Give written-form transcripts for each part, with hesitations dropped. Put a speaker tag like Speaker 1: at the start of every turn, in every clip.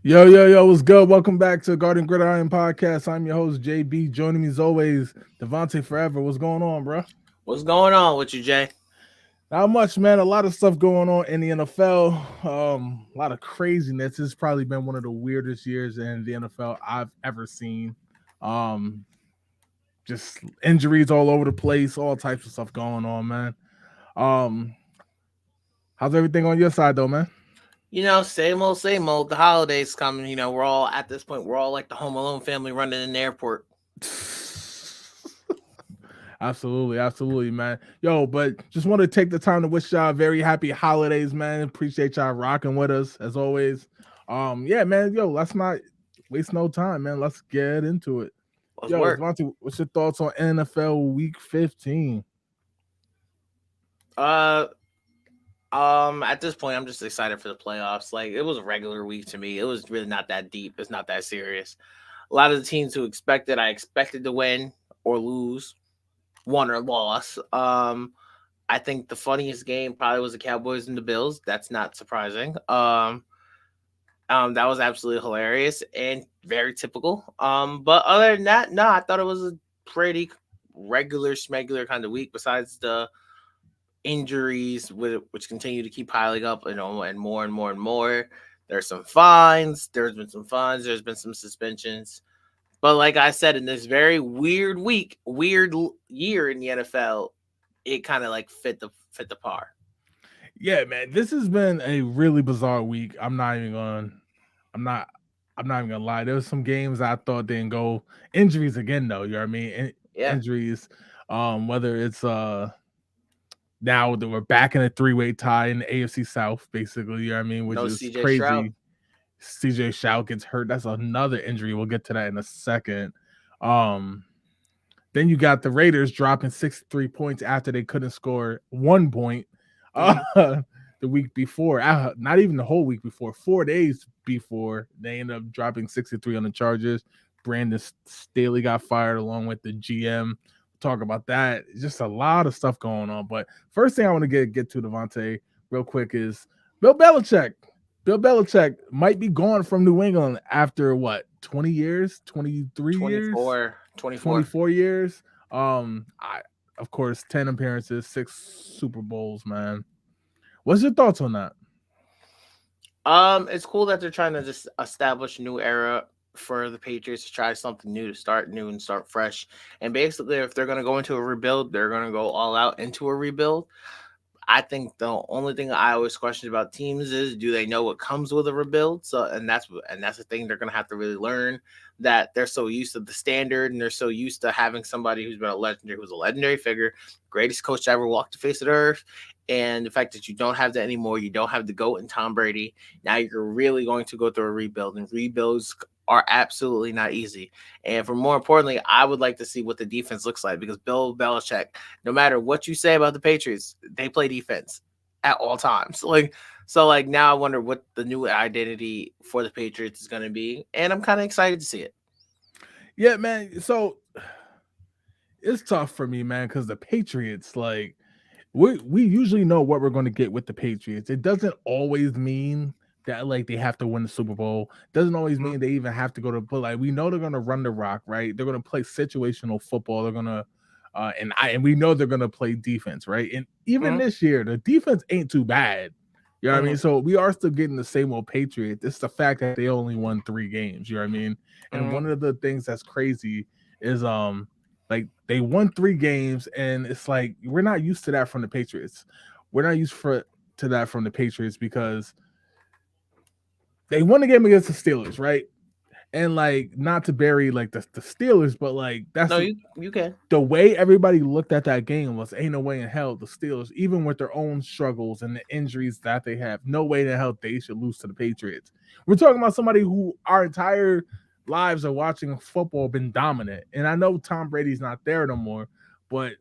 Speaker 1: Yo, what's good? Welcome back to Gridiron podcast. I'm your host, JB. Joining me as always, Devontae Forever. What's going on, bro?
Speaker 2: What's going on with you, Jay?
Speaker 1: Not much, man. A lot of stuff going on in the NFL. A lot of craziness. It's probably been one of the weirdest years in the NFL I've ever seen. Um, just injuries all over the place, all types of stuff going on, man. Um, how's everything on your side though, man?
Speaker 2: Same old, same old. The holidays coming. We're all at this point. We're all like the Home Alone family running in the airport.
Speaker 1: Absolutely, man. Yo, but just want to take the time to wish y'all very happy holidays, man. Appreciate y'all rocking with us as always. Yeah, man. Yo, let's not waste no time, man. Let's get into it.
Speaker 2: Let's
Speaker 1: Yo,
Speaker 2: work.
Speaker 1: Devontae, what's your thoughts on NFL Week 15?
Speaker 2: Uh, at this point, I'm just excited for the playoffs. Like it was a regular week to me. It was really not that deep. It's not that serious. A lot of the teams who expected, I expected to win or lose, won or lost. I think the funniest game probably was the Cowboys and the Bills. That's not surprising. That was absolutely hilarious and very typical. But other than that, no, I thought it was a pretty regular, smegular kind of week. Besides the injuries, which continue to keep piling up, and more and more and more. There's some fines. There's been some fines. There's been some suspensions. But like I said, in this very weird week, year in the NFL, it kind of like fit the par.
Speaker 1: Yeah, man. This has been a really bizarre week. I'm not I'm not even gonna lie. There was some games I thought didn't go injuries again though, you know what I mean?
Speaker 2: Yeah,
Speaker 1: Injuries. Whether it's now that we're back in a three-way tie in the AFC South, basically, you know what I mean, which
Speaker 2: no
Speaker 1: is
Speaker 2: CJ Stroud.
Speaker 1: crazy. CJ Stroud gets hurt. That's another injury. We'll get to that in a second. Um, then you got the Raiders dropping 63 points after they couldn't score 1 point uh,
Speaker 2: Mm-hmm.
Speaker 1: the week before. Not even the whole week before, 4 days before they ended up dropping 63 on the Chargers. Brandon Staley got fired along with the GM. Talk about that. Just a lot of stuff going on. But first thing I want to get to, Devontae, real quick is Bill Belichick. Bill Belichick might be gone from New England after what, 20 years, 23 years,
Speaker 2: 24, 24.
Speaker 1: 24 years. I of course 10 appearances, 6 Super Bowls, man. What's your thoughts on that?
Speaker 2: It's cool that they're trying to just establish a new era for the Patriots to try something new, to start new and start fresh. And basically, if they're going to go into a rebuild, they're going to go all out into a rebuild. I think the only thing I always question about teams is, do they know what comes with a rebuild? So, and that's the thing they're gonna have to really learn, that they're so used to the standard and they're so used to having somebody who's a legendary figure, greatest coach to ever walk the face of the earth, and the fact that you don't have that anymore, you don't have the GOAT and Tom Brady. Now you're really going to go through a rebuild, and rebuilds are absolutely not easy. And for more importantly, I would like to see what the defense looks like, because Bill Belichick, no matter what you say about the Patriots, they play defense at all times. So now I wonder what the new identity for the Patriots is going to be, and I'm kind of excited to see it.
Speaker 1: Yeah, man. So it's tough for me, man, because the Patriots, like, we usually know what we're going to get with the Patriots. It doesn't always mean that like they have to win the Super Bowl. Doesn't always
Speaker 2: Mhm.
Speaker 1: mean they even have to go to. But like we know they're going to run the rock, right? They're going to play situational football. They're going to, and we know they're going to play defense, right? And even
Speaker 2: Mhm.
Speaker 1: this year, the defense ain't too bad. You know what I mean?
Speaker 2: Mhm.
Speaker 1: So we are still getting the same old Patriots. It's the fact that they only won 3 games. You know what I mean? And
Speaker 2: Mhm.
Speaker 1: one of the things that's crazy is like they won 3 games, and it's like we're not used to that from the Patriots. We're not used to that from the Patriots because they won the game against the Steelers, right? And like not to bury like the Steelers, but like
Speaker 2: No, you can.
Speaker 1: the way everybody looked at that game was ain't no way in hell the Steelers, even with their own struggles and the injuries that they have, no way in hell they should lose to the Patriots. We're talking about somebody who our entire lives are watching football been dominant. And I know Tom Brady's not there no more, but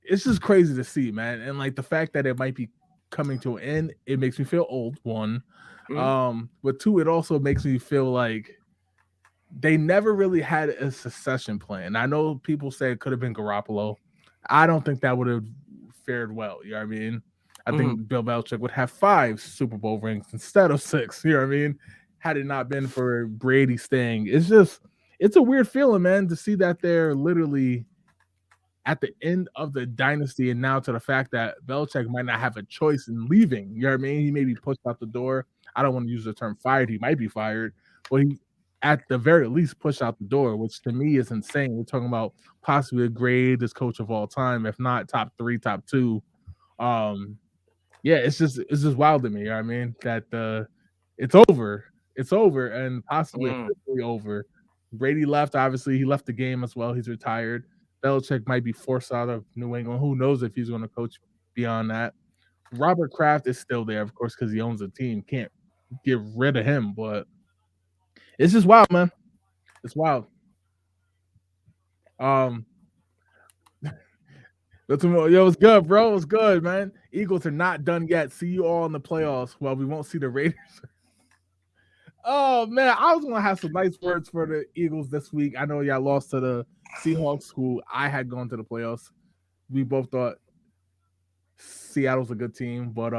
Speaker 1: it's just crazy to see, man. And like the fact that it might be coming to an end, it makes me feel old, one.
Speaker 2: Mhm.
Speaker 1: But two, it also makes me feel like they never really had a succession plan. I know people say it could have been Garoppolo. I don't think that would have fared well. You know what I mean? I
Speaker 2: Mhm.
Speaker 1: think Bill Belichick would have 5 Super Bowl rings instead of 6. You know what I mean? had it not been for Brady staying. It's a weird feeling, man, to see that they're literally at the end of the dynasty, and now to the fact that Belichick might not have a choice in leaving. You know what I mean? He may be pushed out the door. I don't want to use the term fired. He might be fired, but he at the very least pushed out the door, which to me is insane. We're talking about possibly the greatest coach of all time, if not top 3, top 2. Um, yeah, it's just wild to me. You know what I mean? That it's over. It's over and possibly officially over. Brady left. Obviously, he left the game as well. He's retired. Belichick might be forced out of New England. Who knows if he's going to coach beyond that? Robert Kraft is still there, of course, because he owns the team. Can't get rid of him, but it's just wild, man. It's wild. Yo, it's good, bro. It's good, man. Eagles are not done yet. See you all in the playoffs. Well, we won't see the Raiders. Oh man, I was gonna have some nice words for the Eagles this week. I know y'all lost to the Seahawks, who I had gone to the playoffs. We both thought Seattle's a good team, but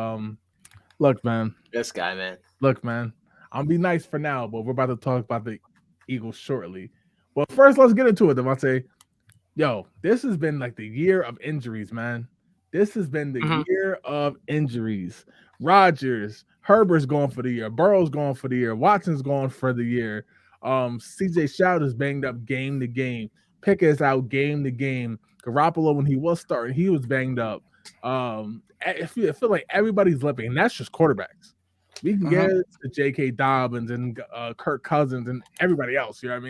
Speaker 1: look, man.
Speaker 2: This guy, man.
Speaker 1: Look, man. I'll be nice for now, but we're about to talk about the Eagles shortly. But first, let's get into it, Devontae. Yo, this has been like the year of injuries, man. This has been the year of injuries. Rodgers, Herbert's going for the year. Burrow's going for the year. Watson's going for the year. CJ Stroud is banged up game to game. Pickett's out game to game. Garoppolo, when he was starting, he was banged up. I feel like everybody's limping, and that's just quarterbacks. We can get to J.K. Dobbins and Kirk Cousins and everybody else. You know what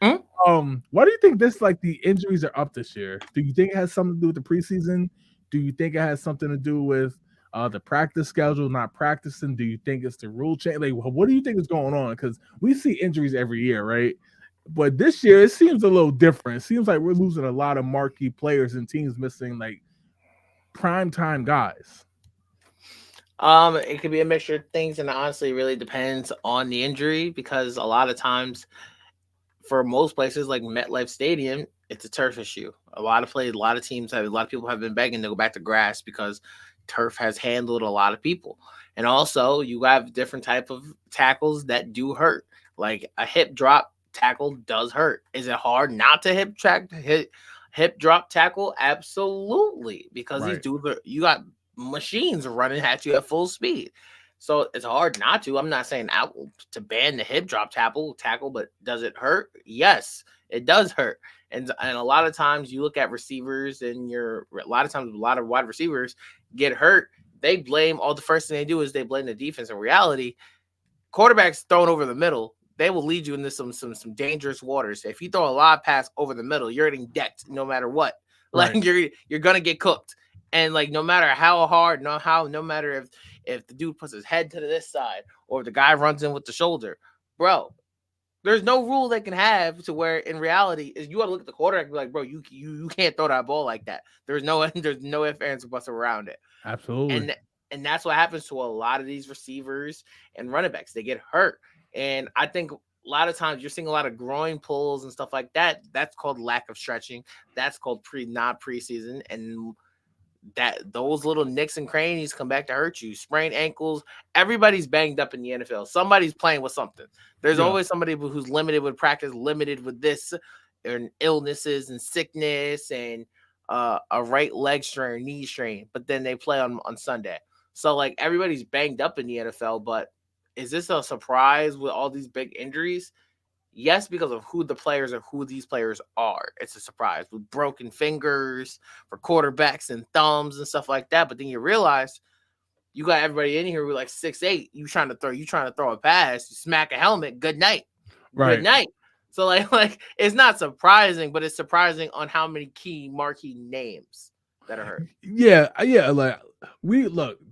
Speaker 1: I mean? Why do you think the injuries are up this year? Do you think it has something to do with the preseason? Do you think it has something to do with the practice schedule not practicing? Do you think it's the rule change? Like, what do you think is going on? Because we see injuries every year, right? But this year it seems a little different. It seems like we're losing a lot of marquee players and teams missing like prime time guys.
Speaker 2: It could be a mixture of things, and honestly, it really depends on the injury, because a lot of times, for most places like MetLife Stadium, it's a turf issue. A lot of people have been begging to go back to grass because turf has handled a lot of people. And also, you have different type of tackles that do hurt. Like a hip drop tackle does hurt. Is it hard not to hip drop tackle? Absolutely, because these dudes you got machines running at you at full speed. So it's hard not to. I'm not saying out to ban the hip drop tackle, but does it hurt? Yes, it does hurt. And a lot of times you look at receivers, and a lot of wide receivers get hurt. They blame the first thing they do is they blame the defense. In reality, quarterbacks thrown over the middle, they will lead you into some dangerous waters. If you throw a lot of pass over the middle, you're getting decked no matter what. Like you're gonna get cooked. And like no matter how hard, no matter if the dude puts his head to this side or if the guy runs in with the shoulder, bro, there's no rule they can have to where in reality is you got to look at the quarterback and be like, bro, you can't throw that ball like that. There's no ifs, ands, or buts around it.
Speaker 1: Absolutely.
Speaker 2: And that's what happens to a lot of these receivers and running backs. They get hurt. And I think a lot of times you're seeing a lot of groin pulls and stuff like that. That's called lack of stretching. That's called not preseason. And that those little nicks and crannies come back to hurt you. Sprained ankles. Everybody's banged up in the NFL. Somebody's playing with something. There's always somebody who's limited with practice, limited with this, and illnesses and sickness and a right leg strain or knee strain. But then they play on Sunday. So like everybody's banged up in the NFL. But is this a surprise with all these big injuries? Yes, because of who the players are, who these players are. It's a surprise with broken fingers for quarterbacks and thumbs and stuff like that. But then you realize you got everybody in here with like 6'8". You trying to throw a pass, you smack a helmet. Good night.
Speaker 1: Right.
Speaker 2: Good night. So like it's not surprising, but it's surprising on how many marquee names that are hurt.
Speaker 1: Yeah. Like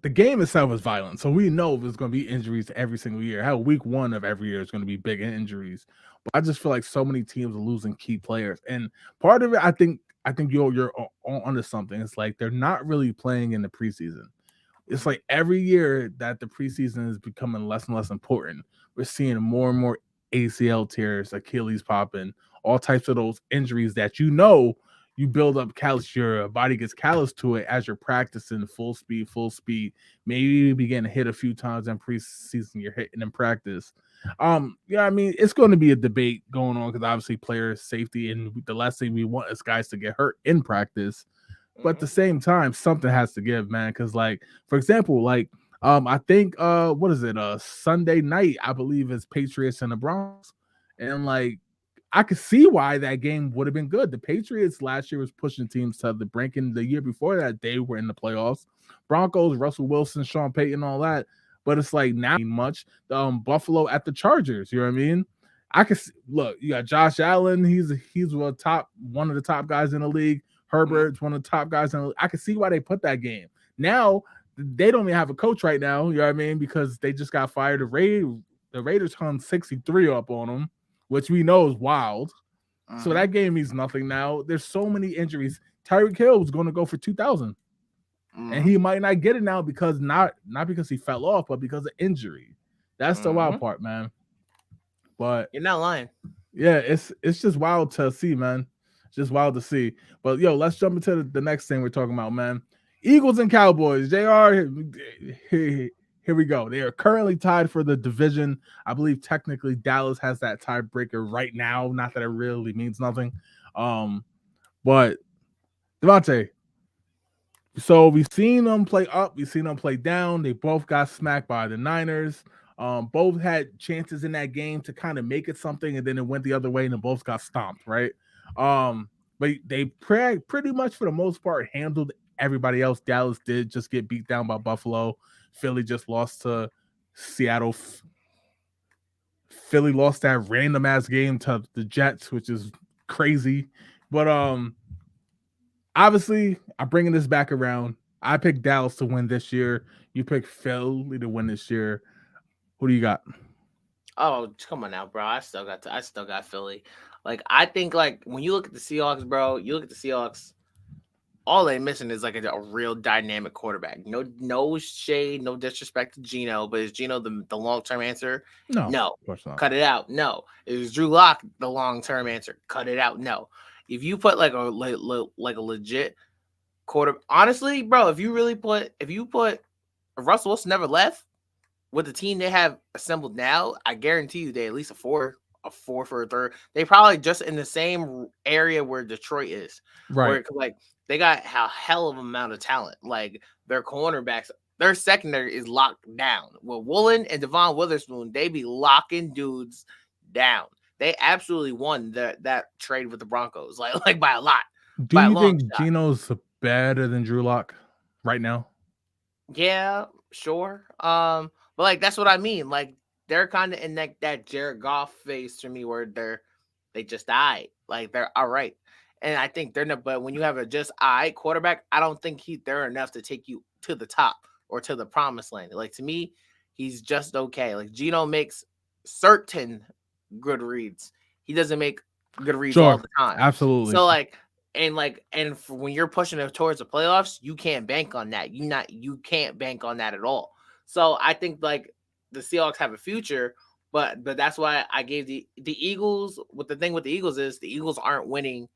Speaker 1: the game itself is violent, so we know there's going to be injuries every single year. How week 1 of every year is going to be big injuries. But I just feel like so many teams are losing key players, and part of it, I think you're onto something. It's like they're not really playing in the preseason. It's like every year that the preseason is becoming less and less important. We're seeing more and more ACL tears, Achilles popping, all types of those injuries that you build up callus, your body gets callous to it as you're practicing full speed. Maybe you begin to hit a few times in preseason, you're hitting in practice. Yeah, I mean, it's going to be a debate going on because obviously player safety, and the last thing we want is guys to get hurt in practice. But at the same time, something has to give, man. Because, like, for example, like, I think what is it? Sunday night, I believe, is Patriots and the Broncos. And like I could see why that game would have been good. The Patriots last year was pushing teams to the brink, and the year before that, they were in the playoffs. Broncos, Russell Wilson, Sean Payton, all that. But it's like now much. Buffalo at the Chargers. You know what I mean? I can look. You got Josh Allen. He's one of the top guys in the league. Herbert's one of the top guys in the league. I can see why they put that game. Now they don't even have a coach right now. You know what I mean? Because they just got fired. The Raiders hung 63 up on them, which we know is wild. So that game means nothing now. There's so many injuries. Tyreek Hill was going to go for 2,000. And he might not get it now because not because he fell off, but because of injury. That's the wild part, man. But
Speaker 2: you're not lying.
Speaker 1: Yeah, it's just wild to see, man. It's just wild to see. But yo, let's jump into the next thing we're talking about, man. Eagles and Cowboys. Here we go. They are currently tied for the division. I believe technically Dallas has that tiebreaker right now. Not that it really means nothing. But Devontae, so we've seen them play up, we've seen them play down. They both got smacked by the Niners. Both had chances in that game to kind of make it something, and then it went the other way, and they both got stomped, right? But they pretty much, for the most part, handled everybody else. Dallas did just get beat down by Buffalo. Philly just lost to Seattle. Philly lost that random ass game to the Jets, which is crazy. But obviously, I'm bringing this back around. I picked Dallas to win this year. You picked Philly to win this year. Who do you got?
Speaker 2: Oh, come on now, bro. I still got Philly. Like, I think, like, when you look at the Seahawks, bro, all they missing is like a real dynamic quarterback. No shade, no disrespect to Geno, but is Geno the long-term answer?
Speaker 1: No,
Speaker 2: of course not. Cut it out. No. Is Drew Lock the long-term answer? Cut it out. No. If you put like a legit quarter, honestly, bro, if you put Russell Wilson never left with the team they have assembled now, I guarantee you they at least a four for a third. They probably just in the same area where Detroit is,
Speaker 1: right?
Speaker 2: Where, like, they got a hell of an amount of talent. Like, their cornerbacks, their secondary is locked down. With Woolen and Devon Witherspoon, they be locking dudes down. They absolutely won that trade with the Broncos, like by a lot.
Speaker 1: Do you think Geno's better than Drew Lock right now?
Speaker 2: Yeah, sure. But like, that's what I mean. Like, they're kind of in that Jared Goff phase to me, where they just died. Like, they're all right. And I think they're not, but when you have a just quarterback, I don't think they're enough to take you to the top or to the promised land. Like, to me, he's just okay. Like, Geno makes certain good reads. He doesn't make good reads all the time.
Speaker 1: Absolutely.
Speaker 2: So and when you're pushing it towards the playoffs, you can't bank on that. You can't bank on that at all. So I think, like, the Seahawks have a future, but that's why I gave the Eagles. What the thing with the Eagles is, the Eagles aren't winning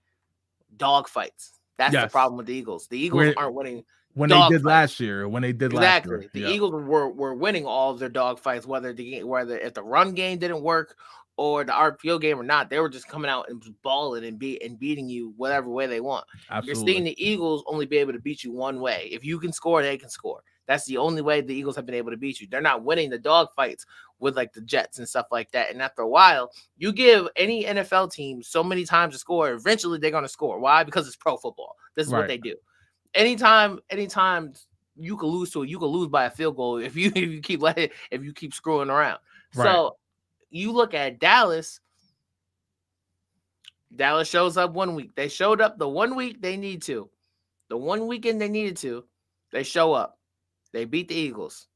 Speaker 2: dog fights. That's the problem with the Eagles. The Eagles aren't winning
Speaker 1: when they did last year.
Speaker 2: Exactly. The Eagles were winning all of their dog fights, whether if the run game didn't work or the RPO game or not. They were just coming out and balling and beating you whatever way they want.
Speaker 1: Absolutely.
Speaker 2: You're seeing the Eagles only be able to beat you one way. If you can score, they can score. That's the only way the Eagles have been able to beat you. They're not winning the dog fights with, like, the Jets and stuff like that. And after a while, you give any NFL team so many times to score, eventually they're going to score. Why? Because it's pro football. This is what they do. Anytime you can lose to it, you can lose by a field goal if you keep screwing around. Right. So you look at Dallas. Dallas shows up one week. They showed up the 1 week they need to. The one weekend they needed to, they show up. They beat the Eagles.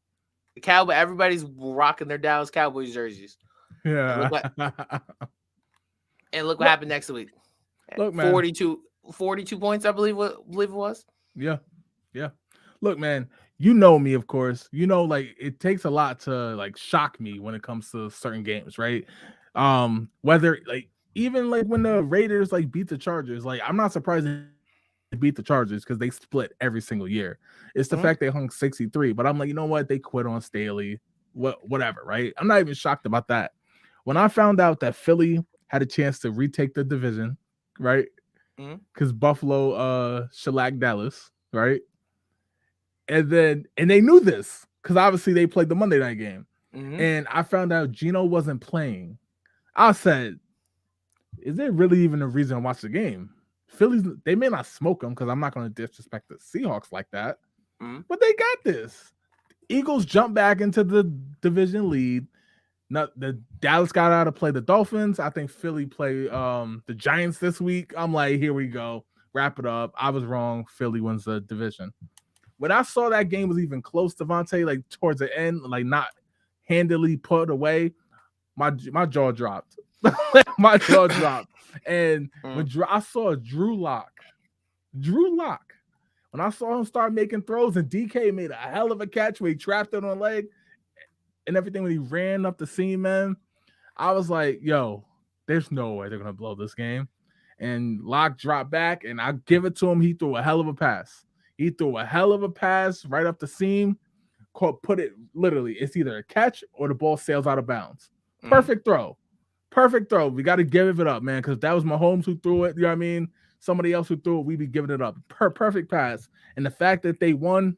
Speaker 2: The Cowboys, everybody's rocking their Dallas Cowboys jerseys.
Speaker 1: Yeah.
Speaker 2: And look what happened next week.
Speaker 1: Look, man.
Speaker 2: 42 points, I believe it was.
Speaker 1: Yeah. Yeah. Look, man, you know me, of course. You know, like, it takes a lot to, like, shock me when it comes to certain games, right? Whether, like, even like when the Raiders like beat the Chargers, like I'm not surprised they beat the Chargers because they split every single year. It's the fact they hung 63, but I'm like, you know what? They quit on Staley, whatever, right? I'm not even shocked about that. When I found out that Philly had a chance to retake the division, right? Because Buffalo shellacked Dallas, right? And they knew this because obviously they played the Monday night game. And I found out Geno wasn't playing. I said, is there really even a reason to watch the game? Phillies, they may not smoke them because I'm not going to disrespect the Seahawks like that, but they got this. Eagles jump back into the division lead. Not the Dallas got out to play the Dolphins. I think Philly play the Giants this week. I'm like, here we go. Wrap it up. I was wrong. Philly wins the division. When I saw that game was even close, Devontae, like towards the end, like not handily put away, my jaw dropped. My jaw dropped. And when I saw Drew Lock, when I saw him start making throws and DK made a hell of a catch where he trapped it on a leg and everything when he ran up the seam, man, I was like, yo, there's no way they're going to blow this game. And Lock dropped back, and I give it to him. He threw a hell of a pass. He threw a hell of a pass right up the seam. Put it literally, it's either a catch or the ball sails out of bounds. Perfect throw. Perfect throw. We got to give it up, man, because that was Mahomes who threw it. You know what I mean? Somebody else who threw it, we'd be giving it up. Perfect pass. And the fact that they won,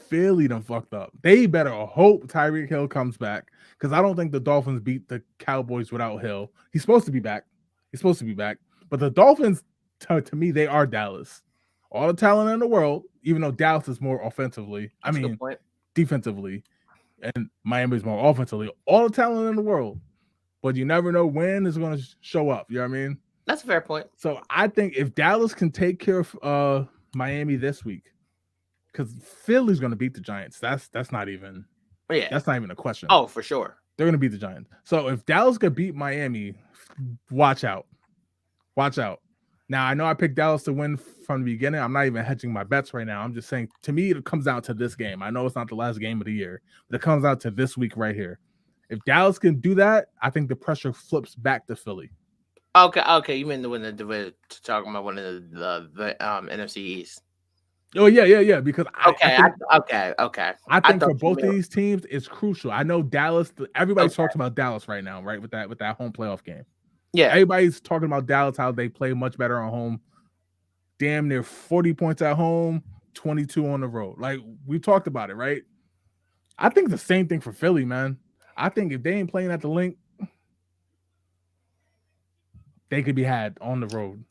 Speaker 1: Philly done fucked up. They better hope Tyreek Hill comes back because I don't think the Dolphins beat the Cowboys without Hill. He's supposed to be back. But the Dolphins, to me, they are Dallas. All the talent in the world, even though Dallas is more offensively. Defensively. And Miami's more offensively. All the talent in the world. But you never know when it's going to show up. You know what I mean?
Speaker 2: That's a fair point.
Speaker 1: So I think if Dallas can take care of Miami this week, because Philly's going to beat the Giants. That's not even that's not even a question.
Speaker 2: Oh, for sure.
Speaker 1: They're going to beat the Giants. So if Dallas could beat Miami, watch out. Now, I know I picked Dallas to win from the beginning. I'm not even hedging my bets right now. I'm just saying, to me, it comes down to this game. I know it's not the last game of the year, but it comes out to this week right here. If Dallas can do that, I think the pressure flips back to Philly.
Speaker 2: Okay. You mean to win the division? Talking about one of the NFC East.
Speaker 1: Oh yeah. Because
Speaker 2: okay.
Speaker 1: I think for both of these teams, it's crucial. I know Dallas. Everybody's talking about Dallas right now, right? With that home playoff game.
Speaker 2: Yeah,
Speaker 1: everybody's talking about Dallas, how they play much better on home. Damn near 40 points at home, 22 on the road. Like we talked about it, right? I think the same thing for Philly, man. I think if they ain't playing at the Link, they could be had on the road.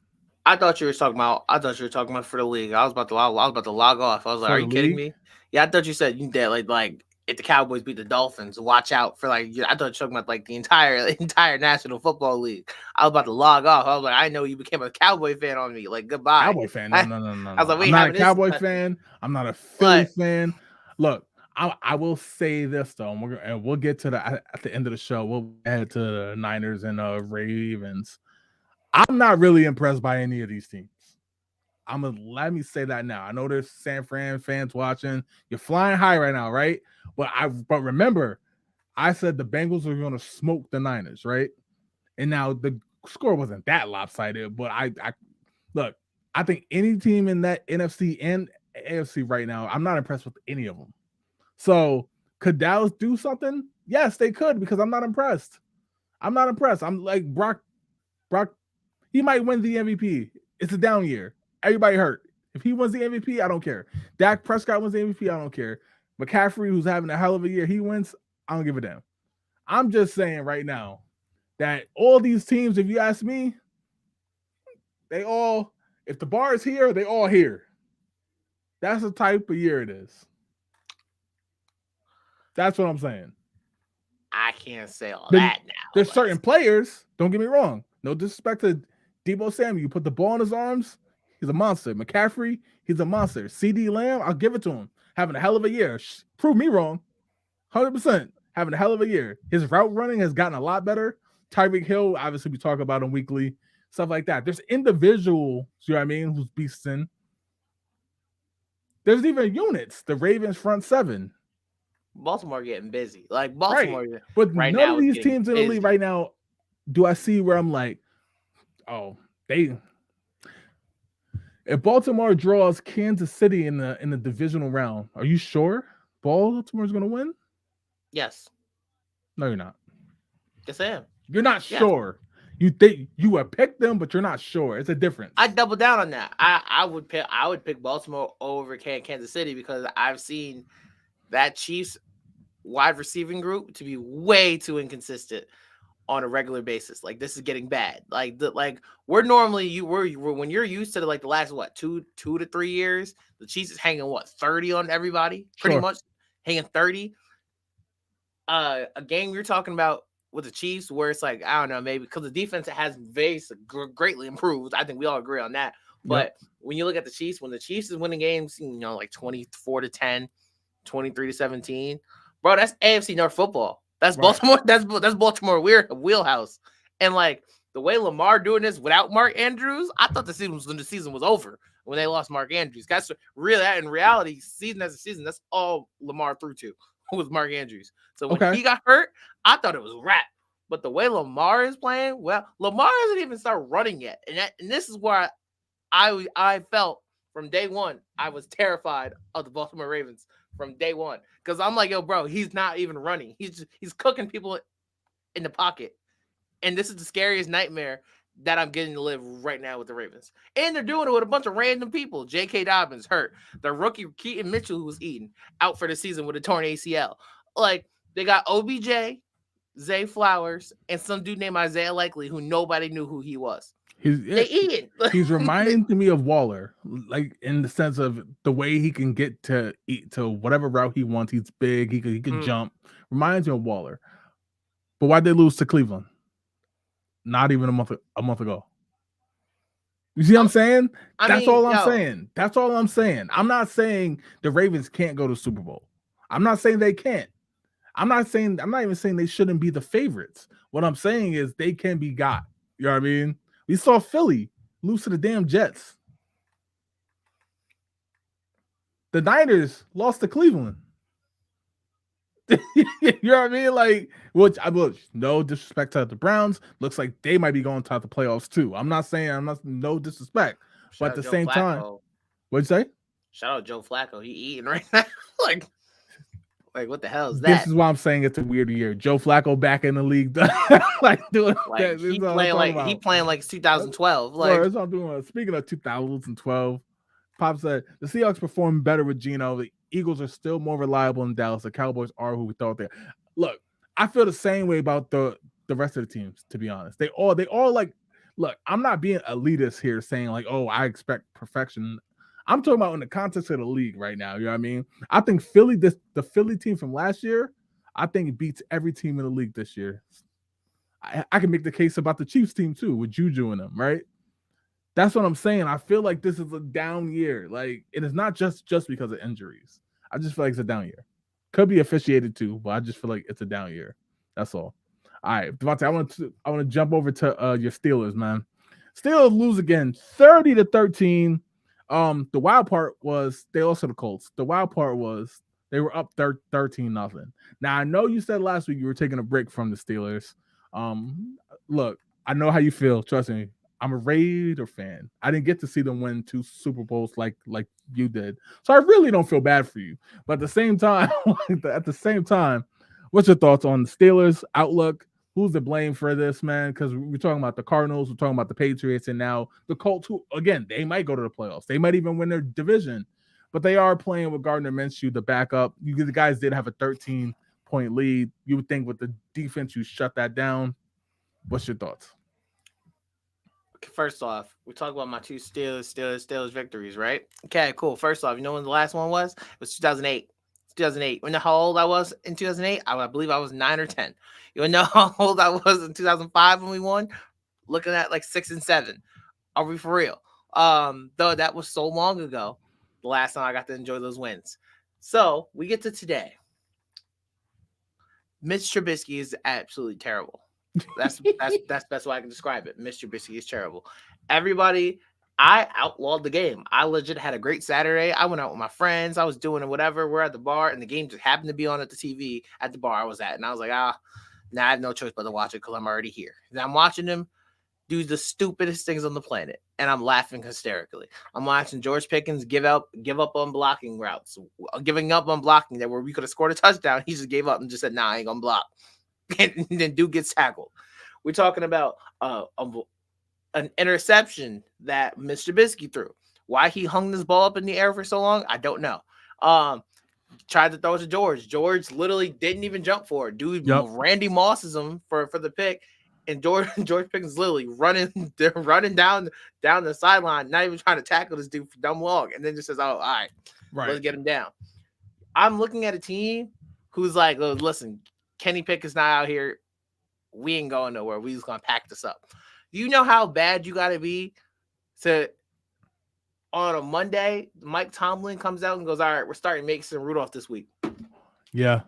Speaker 2: I thought you were talking about for the league. I was about to log off. I was like, are you kidding me? Yeah, I thought you said that like if the Cowboys beat the Dolphins, watch out for like. I thought you were talking about like the entire National Football League. I was about to log off. I was like, I know you became a Cowboy fan on me. Like goodbye.
Speaker 1: Cowboy fan? No.
Speaker 2: I was like,
Speaker 1: I'm not a Cowboy fan. I'm not a Philly fan. Look, I will say this though, and we'll get to at the end of the show. We'll head to the Niners and Ravens. I'm not really impressed by any of these teams. Let me say that now. I know there's San Fran fans watching. You're flying high right now, right? But remember, I said the Bengals were going to smoke the Niners, right? And now the score wasn't that lopsided, but I look, I think any team in that NFC and AFC right now, I'm not impressed with any of them. So could Dallas do something? Yes, they could, because I'm not impressed. I'm like Brock, he might win the MVP. It's a down year. Everybody hurt. If he wins the MVP, I don't care. Dak Prescott wins the MVP, I don't care. McCaffrey, who's having a hell of a year, he wins, I don't give a damn. I'm just saying right now that all these teams, if you ask me, if the bar is here, they all here. That's the type of year it is. That's what I'm saying.
Speaker 2: I can't say all that now.
Speaker 1: There's certain players, don't get me wrong. No disrespect to Deebo Samuel. You put the ball in his arms, he's a monster. McCaffrey, he's a monster. CeeDee Lamb, I'll give it to him. Having a hell of a year. Prove me wrong. 100%. Having a hell of a year. His route running has gotten a lot better. Tyreek Hill, obviously, we talk about him weekly. Stuff like that. There's individuals, you know what I mean, who's beasting. There's even units. The Ravens front seven.
Speaker 2: Baltimore getting busy. Like Baltimore.
Speaker 1: Right. But none of these teams in the league right now, do I see where I'm like, oh, they if Baltimore draws Kansas City in the divisional round, are you sure Baltimore's gonna win?
Speaker 2: Yes.
Speaker 1: No, you're not.
Speaker 2: Yes, I am.
Speaker 1: You're not
Speaker 2: Yes.
Speaker 1: sure. You think you would pick them, but you're not sure. It's a difference.
Speaker 2: I double down on that. I would pick Baltimore over Kansas City because I've seen that Chiefs wide receiving group to be way too inconsistent on a regular basis. Like this is getting bad. Like we're normally we're when you're used to the last what 2 to 3 years, the Chiefs is hanging what 30 on everybody, pretty
Speaker 1: Sure.
Speaker 2: much hanging 30. A game you're talking about with the Chiefs where it's like I don't know maybe because the defense has greatly improved. I think we all agree on that.
Speaker 1: Yep.
Speaker 2: But when you look at the Chiefs, when the Chiefs is winning games, like 24-10, 23-17, bro, that's AFC North football. That's
Speaker 1: Right.
Speaker 2: Baltimore. That's Baltimore wheelhouse. And like the way Lamar doing this without Mark Andrews, I thought the season was over when they lost Mark Andrews. That's really in reality, season as a season, that's all Lamar threw to was Mark Andrews. So when
Speaker 1: Okay.
Speaker 2: he got hurt, I thought it was wrap. But the way Lamar is playing, well, Lamar hasn't even started running yet, and this is where I felt from day one I was terrified of the Baltimore Ravens from day one because I'm like, yo, bro, he's not even running. He's cooking people in the pocket, and this is the scariest nightmare that I'm getting to live right now with the Ravens. And they're doing it with a bunch of random people. J.K. Dobbins hurt. The rookie Keaton Mitchell, who was eaten, out for the season with a torn ACL. Like they got OBJ, Zay Flowers, and some dude named Isaiah Likely, who nobody knew who he was. They eating.
Speaker 1: He's reminding me of Waller, like in the sense of the way he can get to eat to whatever route he wants. He's big. He can jump. Reminds me of Waller. But why'd they lose to Cleveland? Not even a month ago. You see what I'm saying?
Speaker 2: I
Speaker 1: That's
Speaker 2: mean,
Speaker 1: all I'm
Speaker 2: yo,
Speaker 1: saying. That's all I'm saying. I'm not saying the Ravens can't go to Super Bowl. I'm not saying they can't. I'm not even saying they shouldn't be the favorites. What I'm saying is they can be got. You know what I mean? We saw Philly lose to the damn Jets. The Niners lost to Cleveland. You know what I mean? Like, which no disrespect to the Browns. Looks like they might be going to the playoffs too. I'm not no disrespect, but
Speaker 2: shout
Speaker 1: at
Speaker 2: out
Speaker 1: the
Speaker 2: Joe
Speaker 1: same time,
Speaker 2: Flacco.
Speaker 1: what'd you say?
Speaker 2: Shout out Joe Flacco. He eating right now. like what the hell is
Speaker 1: This
Speaker 2: that?
Speaker 1: is why I'm saying it's a weird year. Joe Flacco back in the league, like doing
Speaker 2: Like
Speaker 1: that. This is what I'm talking
Speaker 2: he
Speaker 1: about.
Speaker 2: playing like 2012.
Speaker 1: Bro,
Speaker 2: Like
Speaker 1: that's what I'm doing. Speaking of 2012, Pop said the Seahawks performed better with Geno. The Eagles are still more reliable in Dallas. The Cowboys are who we thought they are. Look, I feel the same way about the rest of the teams, to be honest. They all like look, I'm not being elitist here saying like, oh, I expect perfection. I'm talking about in the context of the league right now. You know what I mean? I think the Philly team from last year, I think it beats every team in the league this year. I can make the case about the Chiefs team too, with Juju in them, right? That's what I'm saying. I feel like this is a down year. Like it is not just because of injuries. I just feel like it's a down year. Could be officiated too, but I just feel like it's a down year. That's all. All right, Devontae, I want to jump over to your Steelers, man. Steelers lose again, 30-13. The wild part was they also the Colts. The wild part was they were up 13-0. Now I know you said last week you were taking a break from the Steelers. Look, I know how you feel. Trust me. I'm a Raider fan. I didn't get to see them win 2 Super Bowls like you did, so I really don't feel bad for you. But at the same time, what's your thoughts on the Steelers' outlook? Who's to blame for this, man? Because we're talking about the Cardinals, we're talking about the Patriots, and now the Colts, who again they might go to the playoffs, they might even win their division, but they are playing with Gardner Minshew, the backup. The guys did have a 13-point lead. You would think with the defense you shut that down. What's your thoughts?
Speaker 2: first off, we talk about my two Steelers victories, right? Okay, cool. First off, you know when the last one was? It was 2008. 2008. You know how old I was in 2008? I believe I was 9 or 10. You know how old I was in 2005 when we won? Looking at like 6 and 7. Are we for real? Though that was so long ago, the last time I got to enjoy those wins. So we get to today. Mitch Trubisky is absolutely terrible. That's the best way I can describe it. Mitch Trubisky is terrible. Everybody, I outlawed the game. I legit had a great Saturday. I went out with my friends. I was doing whatever. We're at the bar, and the game just happened to be on at the TV at the bar I was at. And I was like, Now I have no choice but to watch it because I'm already here. And I'm watching him do the stupidest things on the planet, and I'm laughing hysterically. I'm watching George Pickens give up on blocking routes, giving up on blocking that where we could have scored a touchdown. He just gave up and just said, "Nah, I ain't gonna block," and then dude gets tackled. We're talking about an interception that Mr. Trubisky threw. Why he hung this ball up in the air for so long, I don't know. Tried to throw it to George. George literally didn't even jump for it. Dude, Randy Mosses him for the pick. And George Pickens literally running down the sideline, not even trying to tackle this dude for dumb long, and then just says, "Oh, all right, let's get him down." I'm looking at a team who's like, "Oh, listen, Kenny Pickett's not out here. We ain't going nowhere. We just gonna pack this up." Do you know how bad you got to be to on a Monday? Mike Tomlin comes out and goes, "All right, we're starting Mason Rudolph this week."
Speaker 1: Yeah.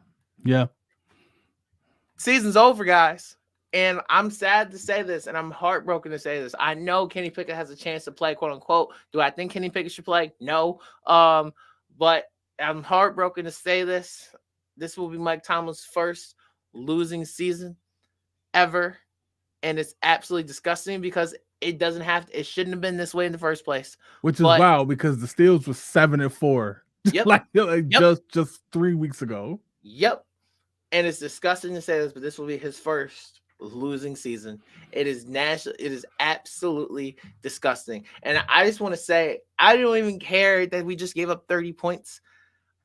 Speaker 2: Season's over, guys. And I'm sad to say this, and I'm heartbroken to say this. I know Kenny Pickett has a chance to play, quote unquote. Do I think Kenny Pickett should play? No. But I'm heartbroken to say this. This will be Mike Tomlin's first losing season ever. And it's absolutely disgusting because it shouldn't have been this way in the first place.
Speaker 1: Which is wild because the Steelers was 7-4.
Speaker 2: Yep.
Speaker 1: Just 3 weeks ago.
Speaker 2: Yep. And it's disgusting to say this, but this will be his first losing season. It is absolutely disgusting. And I just want to say, I don't even care that we just gave up 30 points.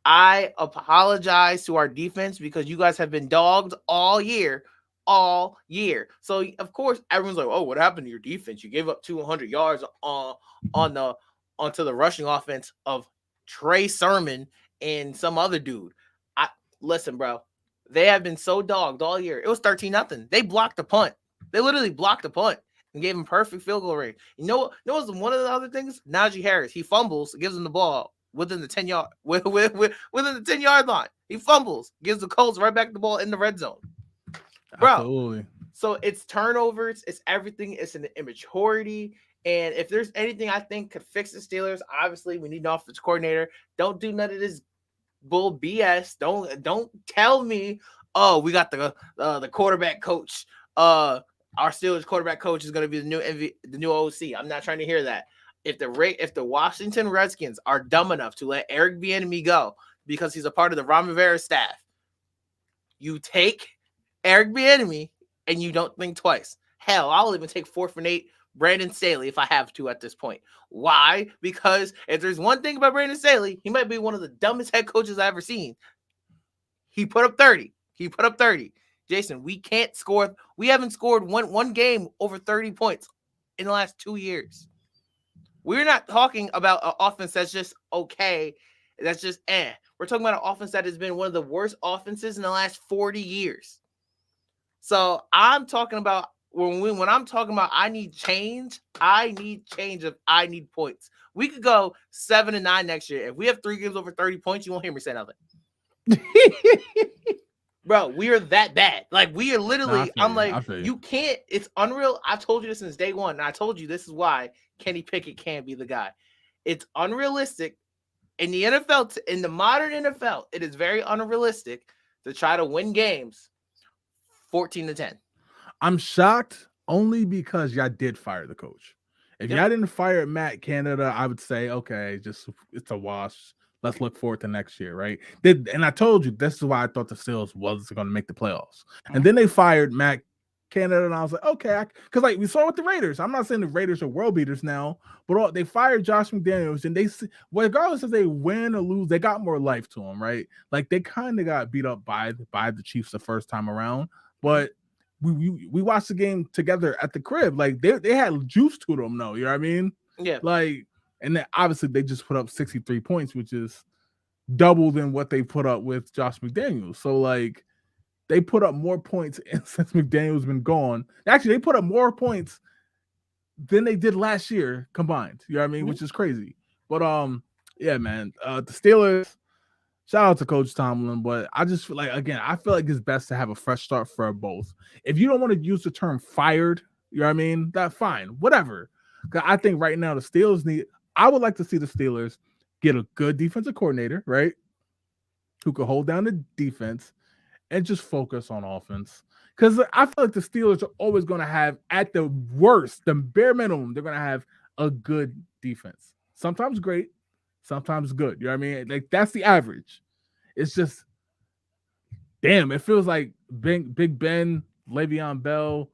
Speaker 2: I apologize to our defense because you guys have been dogged all year. So of course everyone's like, "Oh, what happened to your defense? You gave up 200 yards onto the rushing offense of Trey Sermon and some other dude." Listen, bro. They have been so dogged all year. It was 13-0. They blocked the punt. They literally blocked the punt and gave him perfect field goal range. You know what's one of the other things? Najee Harris. He fumbles, gives him the ball within the 10-yard within the 10-yard line. He fumbles, gives the Colts right back the ball in the red zone. Bro.
Speaker 1: Absolutely.
Speaker 2: So it's turnovers, it's everything, it's an immaturity. And if there's anything I think could fix the Steelers, obviously we need an offensive coordinator. Don't do none of this bull BS. Don't tell me, "Oh, we got the quarterback coach. Our Steelers quarterback coach is going to be the new OC." I'm not trying to hear that. If the Washington Redskins are dumb enough to let Eric Bieniemy go because he's a part of the Ron Rivera staff, you take Eric Bieniemy and you don't think twice. Hell, I'll even take 4th and 8 Brandon Staley if I have to at this point. Why? Because if there's one thing about Brandon Staley, he might be one of the dumbest head coaches I've ever seen. He put up 30. Jason, we haven't scored one game over 30 points in the last 2 years. We're not talking about an offense that's just okay. That's just We're talking about an offense that has been one of the worst offenses in the last 40 years. So I'm talking about when I'm talking about I need change of I need points. We could go 7-9 next year. If we have 3 games over 30 points, you won't hear me say nothing. Bro, we are that bad. Like, we are literally, you can't, it's unreal. I told you this since day one, and I told you this is why Kenny Pickett can't be the guy. It's unrealistic. In the NFL, in the modern NFL, it is very unrealistic to try to win games 14-10.
Speaker 1: I'm shocked only because y'all did fire the coach. If y'all didn't fire Matt Canada, I would say, okay, it's a wash. Let's look forward to next year, right? And I told you, this is why I thought the Steelers was going to make the playoffs. And then they fired Matt Canada, and I was like, okay, because like we saw with the Raiders. I'm not saying the Raiders are world beaters now, but they fired Josh McDaniels, and regardless if they win or lose, they got more life to them, right? Like they kind of got beat up by the Chiefs the first time around, but we watched the game together at the crib. Like they had juice to them, though. You know what I mean?
Speaker 2: Yeah.
Speaker 1: Like, and then obviously they just put up 63 points, which is double than what they put up with Josh McDaniels. So like they put up more points since McDaniels been gone. Actually, they put up more points than they did last year combined. You know what I mean? Mm-hmm. Which is crazy. But yeah, man. The Steelers. Shout out to Coach Tomlin, but I just feel like, again, I feel like it's best to have a fresh start for both. If you don't want to use the term fired, you know what I mean? That's fine, whatever. Because I think right now the Steelers I would like to see the Steelers get a good defensive coordinator, right? Who could hold down the defense and just focus on offense. Because I feel like the Steelers are always going to have, at the worst, the bare minimum, they're going to have a good defense. Sometimes great, sometimes good. You know what I mean? Like, that's the average. It's just, damn, it feels like Big Ben, Le'Veon Bell,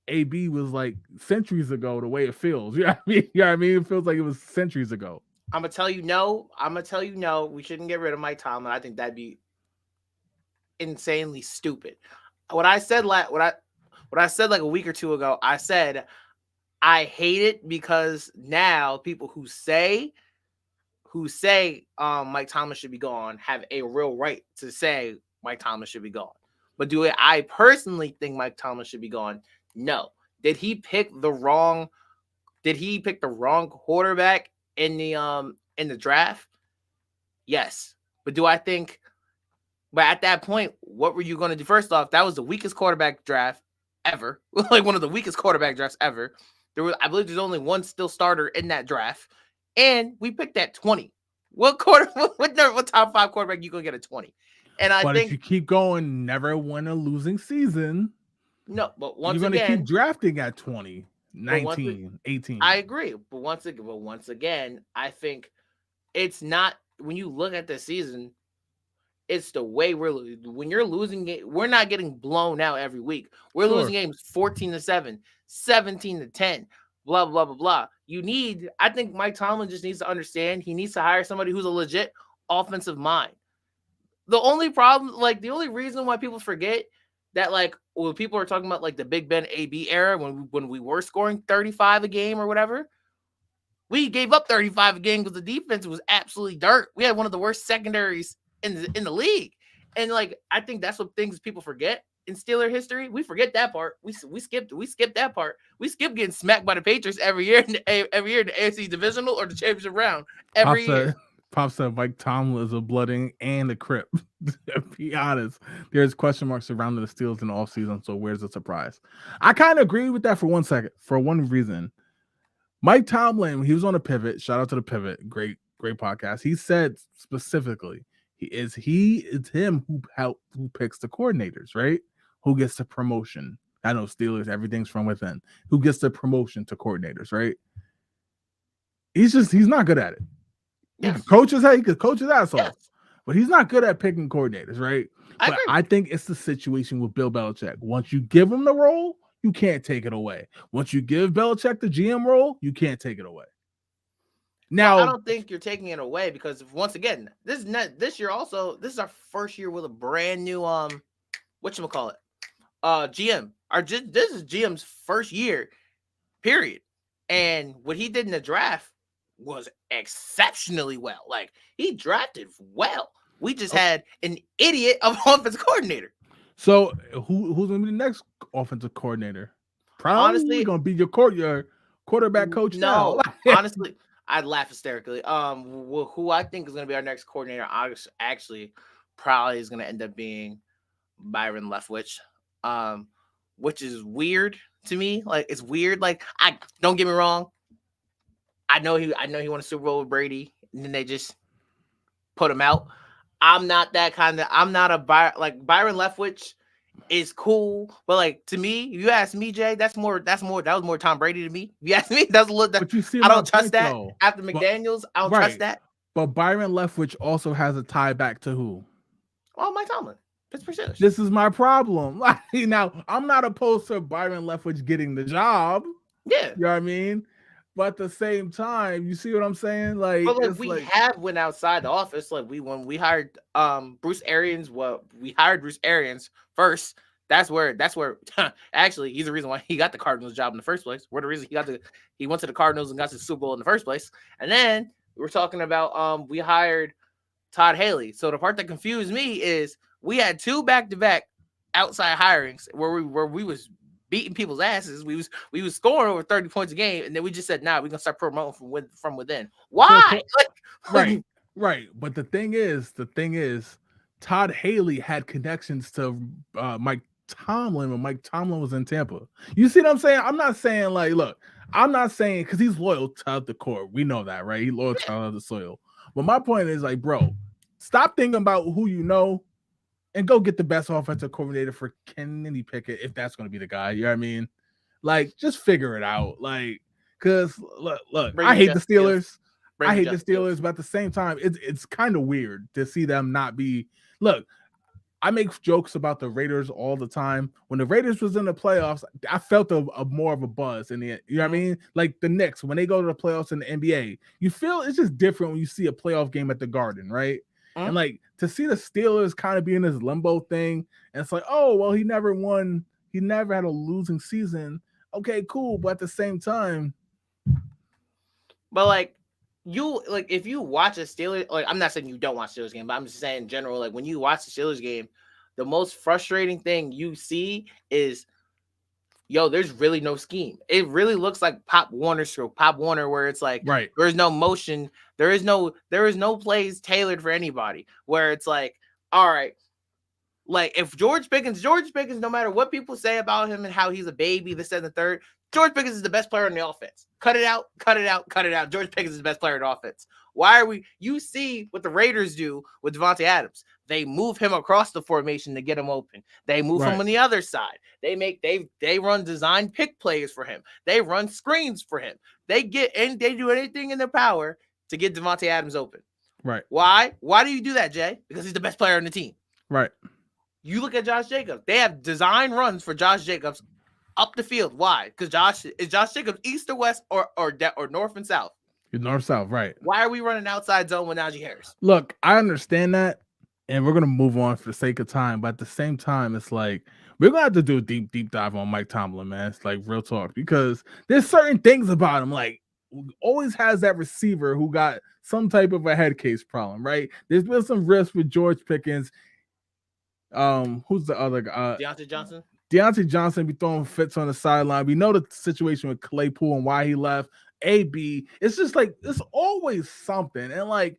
Speaker 1: AB was like centuries ago, the way it feels. You know what I mean? You know what I mean? It feels like it was centuries ago.
Speaker 2: I'm gonna tell you no. I'm gonna tell you no. We shouldn't get rid of Mike Tomlin. I think that'd be insanely stupid. What I said like what I said like a week or two ago, I said I hate it because now people who say Mike Tomlin should be gone have a real right to say Mike Tomlin should be gone. But do I personally think Mike Tomlin should be gone? No. Did he pick the wrong quarterback in the draft? Yes. But at that point, what were you going to do? First off, that was the weakest quarterback draft ever. Like one of the weakest quarterback drafts ever. I believe there's only one still starter in that draft. And we picked at 20. What top 5 quarterback you gonna get at 20? And I think
Speaker 1: if you keep going, never win a losing season.
Speaker 2: No, but once
Speaker 1: you're
Speaker 2: again,
Speaker 1: gonna keep drafting at 20, 19, 18.
Speaker 2: I agree. But once again, I think it's not, when you look at the season, it's the way when you're losing it, we're not getting blown out every week. We're losing games 14-7, 17-10, blah, blah, blah, blah. I think Mike Tomlin just needs to understand he needs to hire somebody who's a legit offensive mind. The only reason why people forget that, like, when people are talking about like the Big Ben AB era, when we were scoring 35 a game or whatever, we gave up 35 a game because the defense was absolutely dirt. We had one of the worst secondaries in the league. And like, I think that's what things people forget in Steeler history. We forget that part. We skipped that part. We skip getting smacked by the Patriots every year in the AFC divisional or the championship round every year.
Speaker 1: Pop said Mike Tomlin is a blooding and a Crip. Be honest, there's question marks surrounding the Steelers in the offseason, so where's the surprise? I kind of agree with that for one second, for one reason. Mike Tomlin, he was on a Pivot. Shout out to the Pivot. Great podcast. He said specifically, it's him who picks the coordinators, right? Who gets the promotion. I know Steelers, everything's from within. Who gets the promotion to coordinators, right? He's not good at it. Yes. He could coach his ass off, but he's not good at picking coordinators, right? I think it's the situation with Bill Belichick. Once you give him the role, you can't take it away. Once you give Belichick the GM role, you can't take it away. Now,
Speaker 2: I don't think you're taking it away because once again, this year also, this is our first year with a brand new whatchamacallit, GM. This is GM's first year, period. And what he did in the draft was exceptionally well. Like, he drafted well. We just had an idiot of offensive coordinator.
Speaker 1: So who's gonna be the next offensive coordinator? Probably honestly gonna be your quarterback coach.
Speaker 2: No, honestly, I'd laugh hysterically. Who I think is gonna be our next coordinator actually probably is gonna end up being Byron Leftwich. Which is weird to me. Like, it's weird. Like, don't get me wrong. I know he won a Super Bowl with Brady, and then they just put him out. I'm not a Byron Leftwich is cool, but like, to me, if you ask me, Jay, that was more Tom Brady to me. If you ask me, that's a little.
Speaker 1: But you see,
Speaker 2: I don't trust that. Though. After McDaniels, I don't trust that.
Speaker 1: But Byron Leftwich also has a tie back to who?
Speaker 2: Oh, Mike Tomlin.
Speaker 1: This is my problem. Now, I'm not opposed to Byron Leftwich getting the job.
Speaker 2: Yeah,
Speaker 1: you know what I mean. But at the same time, you see what I'm saying? Like,
Speaker 2: but we have went outside the office. Like, when we hired Bruce Arians. Well, we hired Bruce Arians first. That's where actually he's the reason why he got the Cardinals job in the first place. We're the reason he went to the Cardinals and got to the Super Bowl in the first place. And then we're talking about we hired Todd Haley. So the part that confused me is we had 2 back-to-back outside hirings where we was beating people's asses. We was scoring over 30 points a game, and then we just said, "Nah, we're gonna start promoting from within." Why?
Speaker 1: Right. But the thing is, Todd Haley had connections to Mike Tomlin when Mike Tomlin was in Tampa. You see what I'm saying? I'm not saying because he's loyal to the core. We know that, right? He's loyal to the soil. But my point is, like, bro, stop thinking about who you know and go get the best offensive coordinator for Kenny Pickett if that's going to be the guy. You know what I mean? Like, just figure it out. Like, because look,
Speaker 2: Bring
Speaker 1: I
Speaker 2: in
Speaker 1: hate the
Speaker 2: Justin Fields.
Speaker 1: Steelers.
Speaker 2: Bring
Speaker 1: I
Speaker 2: in
Speaker 1: hate the
Speaker 2: Justin Fields.
Speaker 1: Steelers, but at the same time, it's kind of weird to see them not be. Look, I make jokes about the Raiders all the time. When the Raiders was in the playoffs, I felt a more of a buzz in the, you know what I mean? Like the Knicks, when they go to the playoffs in the NBA, you feel it's just different when you see a playoff game at the Garden, right? And like to see the Steelers kind of be in this limbo thing, and it's like, oh, well, he never won, he never had a losing season. Okay, cool. But at the same time,
Speaker 2: But like if you watch a Steelers, like I'm not saying you don't watch Steelers game, but I'm just saying in general, like when you watch the Steelers game, the most frustrating thing you see is there's really no scheme. It really looks like Pop Warner stroke, Pop Warner, where it's like
Speaker 1: right,
Speaker 2: there is no motion, there is no plays tailored for anybody. Where it's like, all right, like if George Pickens, no matter what people say about him and how he's a baby, this and the third, George Pickens is the best player in the offense. Cut it out, cut it out, cut it out. George Pickens is the best player in the offense. Why are we? You see what the Raiders do with Devontae Adams. They move him across the formation to get him open. They move him on the other side. They run design pick plays for him. They run screens for him. They do anything in their power to get Devontae Adams open.
Speaker 1: right.
Speaker 2: Why? Why do you do that, Jay? Because he's the best player on the team.
Speaker 1: Right.
Speaker 2: You look at Josh Jacobs. They have design runs for Josh Jacobs up the field. Why? Because Josh Jacobs east or west or north and south?
Speaker 1: North south, right.
Speaker 2: Why are we running outside zone with Najee Harris?
Speaker 1: Look, I understand that, and we're gonna move on for the sake of time. But at the same time, it's like we're gonna have to do a deep dive on Mike Tomlin, man. It's like real talk because there's certain things about him, like always has that receiver who got some type of a head case problem, right? There's been some risk with George Pickens. Who's the other guy?
Speaker 2: Deontay Johnson.
Speaker 1: Deontay Johnson be throwing fits on the sideline. We know the situation with Claypool and why he left. AB, it's just like it's always something, and like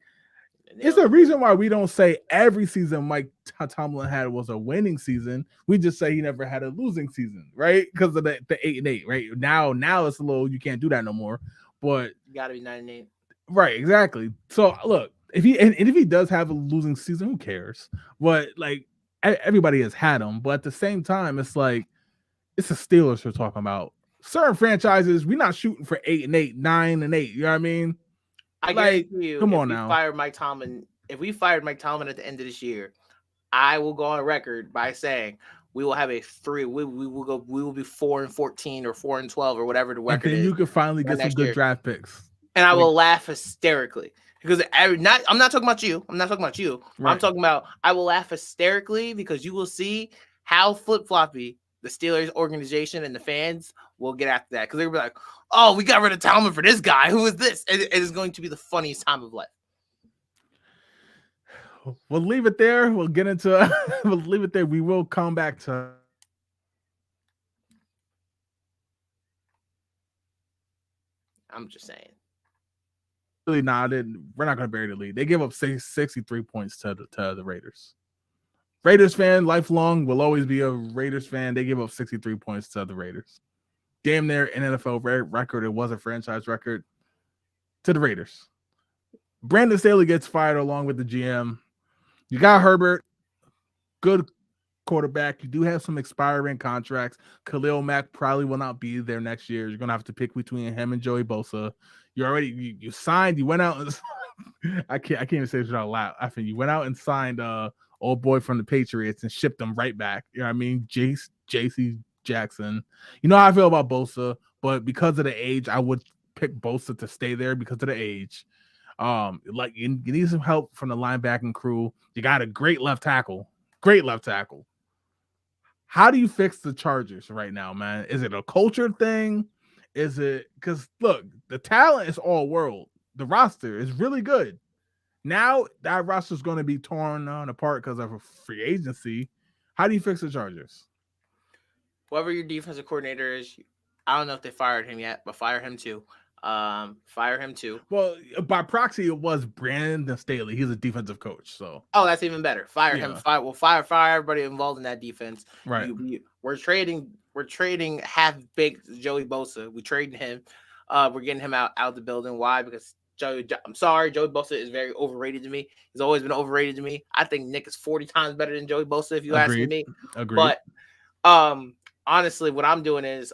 Speaker 1: it's the reason why we don't say every season Mike Tomlin had was a winning season. We just say he never had a losing season, right? Because of the 8-8, right? Now it's a little you can't do that no more. But
Speaker 2: you gotta be 9-8.
Speaker 1: Right, exactly. So look, if he does have a losing season, who cares? But like everybody has had him. But at the same time, it's like it's the Steelers we're talking about. Certain franchises, we're not shooting for 8-8, 9-8. You know what I mean?
Speaker 2: I guarantee you,
Speaker 1: come on now.
Speaker 2: If we fired Mike Tomlin at the end of this year, I will go on record by saying we will have a 3. We will be 4-14 or 4-12 or whatever the record is.
Speaker 1: You can finally get some good draft picks.
Speaker 2: And I will laugh hysterically because I'm not talking about you. I'm not talking about you. Right. I'm talking about I will laugh hysterically because you will see how flip-floppy the Steelers organization and the fans will get after that because they'll be like, "Oh, we got rid of Tomlin for this guy. Who is this?" It is going to be the funniest time of life.
Speaker 1: We'll leave it there. We'll get into we'll leave it there. We will come back to.
Speaker 2: I'm just saying.
Speaker 1: Really not. We're not going to bury the lead. They give up 63 points to the Raiders. Raiders fan, lifelong, will always be a Raiders fan. They give up 63 points to the Raiders. Damn near an NFL record. It was a franchise record to the Raiders. Brandon Staley gets fired along with the GM. You got Herbert, good quarterback. You do have some expiring contracts. Khalil Mack probably will not be there next year. You're going to have to pick between him and Joey Bosa. You signed. You went out and I can't even say this out loud. I think you went out and signed old boy from the Patriots and shipped them right back. You know what I mean? J.C. Jackson. You know how I feel about Bosa, but because of the age, I would pick Bosa to stay there because of the age. Like you need some help from the linebacking crew. You got a great left tackle. How do you fix the Chargers right now, man? Is it a culture thing? Is it because look, the talent is all world. The roster is really good. Now that roster is going to be torn apart because of a free agency. How do you fix the Chargers?
Speaker 2: Whoever your defensive coordinator is, I don't know if they fired him yet, but fire him too. Well,
Speaker 1: by proxy, it was Brandon Staley. He's a defensive coach, so
Speaker 2: that's even better. Fire him. Fire everybody involved in that defense.
Speaker 1: Right.
Speaker 2: We're half baked Joey Bosa. We trading him. We're getting him out of the building. Why? Because I'm sorry, Joey Bosa is very overrated to me. He's always been overrated to me. I think Nick is 40 times better than Joey Bosa, if you asking
Speaker 1: Agreed.
Speaker 2: me.
Speaker 1: Agreed.
Speaker 2: But honestly, what I'm doing is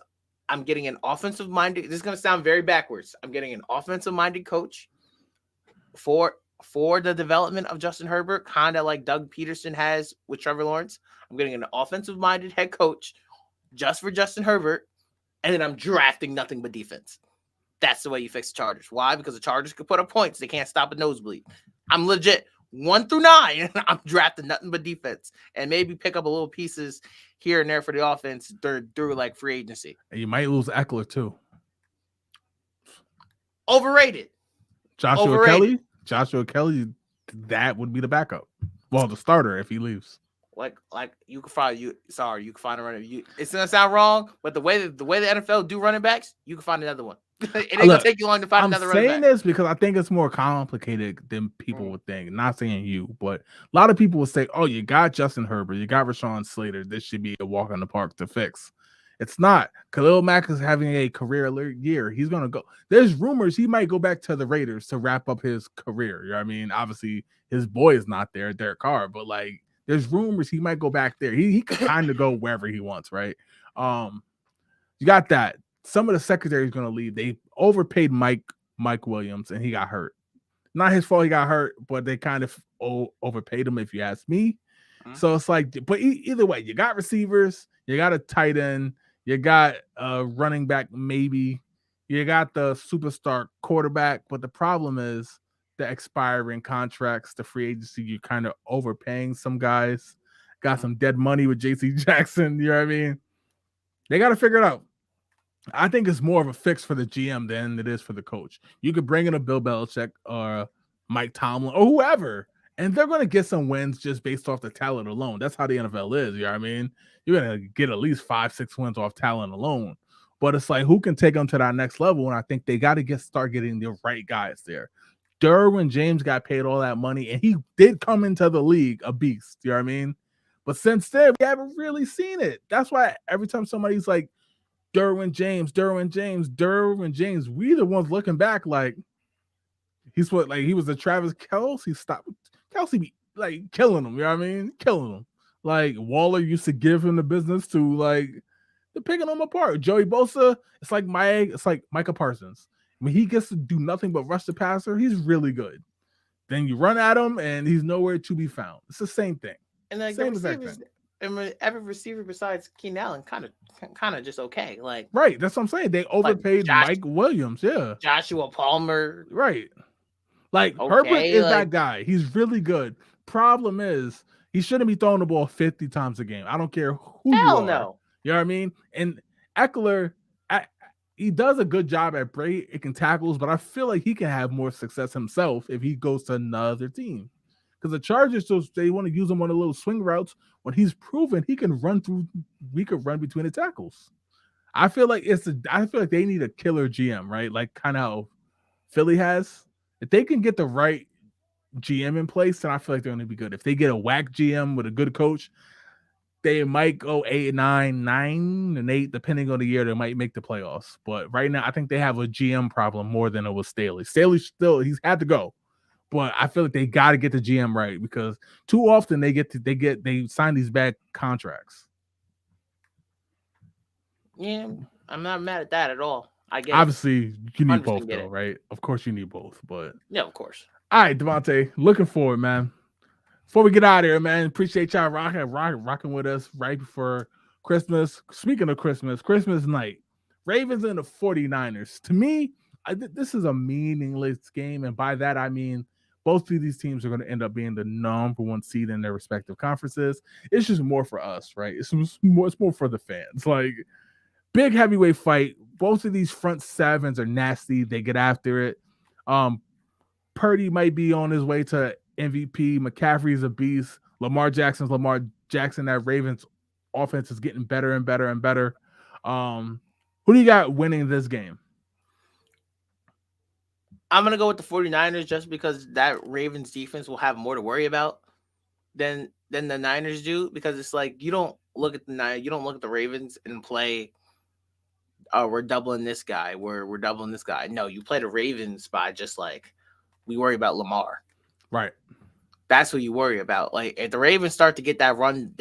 Speaker 2: I'm getting an offensive minded. This is gonna sound very backwards. I'm getting an offensive minded coach for the development of Justin Herbert, kind of like Doug Peterson has with Trevor Lawrence. I'm getting an offensive minded head coach just for Justin Herbert, and then I'm drafting nothing but defense. That's the way you fix the Chargers. Why? Because the Chargers could put up points. They can't stop a nosebleed. I'm legit 1 through 9. I'm drafting nothing but defense and maybe pick up a little pieces here and there for the offense through like free agency.
Speaker 1: And you might lose Eckler too.
Speaker 2: Overrated.
Speaker 1: Joshua Kelly, that would be the backup. Well, the starter if he leaves.
Speaker 2: Like you can find you can find a running. It's gonna sound wrong, but the way the NFL do running backs, you can find another one. It ain't gonna take you long to find another running back.
Speaker 1: I'm saying this because I think it's more complicated than people would think. Not saying you, but a lot of people will say, "Oh, you got Justin Herbert, you got Rashawn Slater. This should be a walk in the park to fix." It's not. Khalil Mack is having a career year. He's gonna go. There's rumors he might go back to the Raiders to wrap up his career. You know what I mean? Obviously, his boy is not there, Derek Carr, but like there's rumors he might go back there. He could kind of go wherever he wants, right? You got that. Some of the secondary is going to leave. They overpaid Mike Williams, and he got hurt. Not his fault he got hurt, but they kind of overpaid him, if you ask me. Mm-hmm. So it's like, but either way, you got receivers, you got a tight end, you got a running back, maybe. You got the superstar quarterback, but the problem is the expiring contracts, the free agency, you're kind of overpaying some guys. Got some dead money with J.C. Jackson, you know what I mean? They got to figure it out. I think it's more of a fix for the GM than it is for the coach. You could bring in a Bill Belichick or Mike Tomlin or whoever, and they're going to get some wins just based off the talent alone. That's how the NFL is, you know what I mean? You're going to get at least 5-6 wins off talent alone. But it's like, who can take them to that next level? And I think they got to start getting the right guys there. Derwin James got paid all that money, and he did come into the league a beast, you know what I mean? But since then, we haven't really seen it. That's why every time somebody's like, Derwin James, we the ones looking back like he's what, like he was a Travis Kelce. Kelce be like killing him, you know what I mean? Killing him. Like Waller used to give him the business to, like they're picking him apart. Joey Bosa, it's like Micah Parsons. When he gets to do nothing but rush the passer, he's really good. Then you run at him and he's nowhere to be found. It's the same thing.
Speaker 2: And like same exact thing. Every receiver besides Keenan Allen kind of just okay. Like
Speaker 1: right, that's what I'm saying. They overpaid Mike Williams, yeah.
Speaker 2: Joshua Palmer,
Speaker 1: right? Like okay, Herbert is that guy. He's really good. Problem is, he shouldn't be throwing the ball 50 times a game. I don't care who you are.
Speaker 2: No.
Speaker 1: You know what I mean? And Eckler, he does a good job at breaking tackles, but I feel like he can have more success himself if he goes to another team. Because the Chargers, they want to use him on the little swing routes when he's proven he can run through. We could run between the tackles. I feel like they need a killer GM, right? Like kind of how Philly has. If they can get the right GM in place, then I feel like they're going to be good. If they get a whack GM with a good coach, they might go 8-9, 9-8, depending on the year. They might make the playoffs. But right now, I think they have a GM problem more than it was Staley. Staley he's had to go. But I feel like they got to get the GM right because too often they sign these bad contracts.
Speaker 2: Yeah, I'm not mad at that at all. I get
Speaker 1: obviously you need both though, right? Of course you need both, but
Speaker 2: yeah, of course.
Speaker 1: All right, Devontae, looking forward, man. Before we get out of here, man, appreciate y'all rocking with us right before Christmas. Speaking of Christmas night, Ravens and the 49ers. To me, this is a meaningless game, and by that I mean both of these teams are going to end up being the number one seed in their respective conferences. It's just more for us, right? It's more for the fans. Like, big heavyweight fight. Both of these front sevens are nasty. They get after it. Purdy might be on his way to MVP. McCaffrey's a beast. Lamar Jackson. That Ravens offense is getting better and better and better. Who do you got winning this game?
Speaker 2: I'm going to go with the 49ers just because that Ravens defense will have more to worry about than the Niners do, because it's like you don't look at the Ravens and play oh, we're doubling this guy. We're doubling this guy. No, you play the Ravens by just like we worry about Lamar.
Speaker 1: Right.
Speaker 2: That's what you worry about. Like if the Ravens start to get that run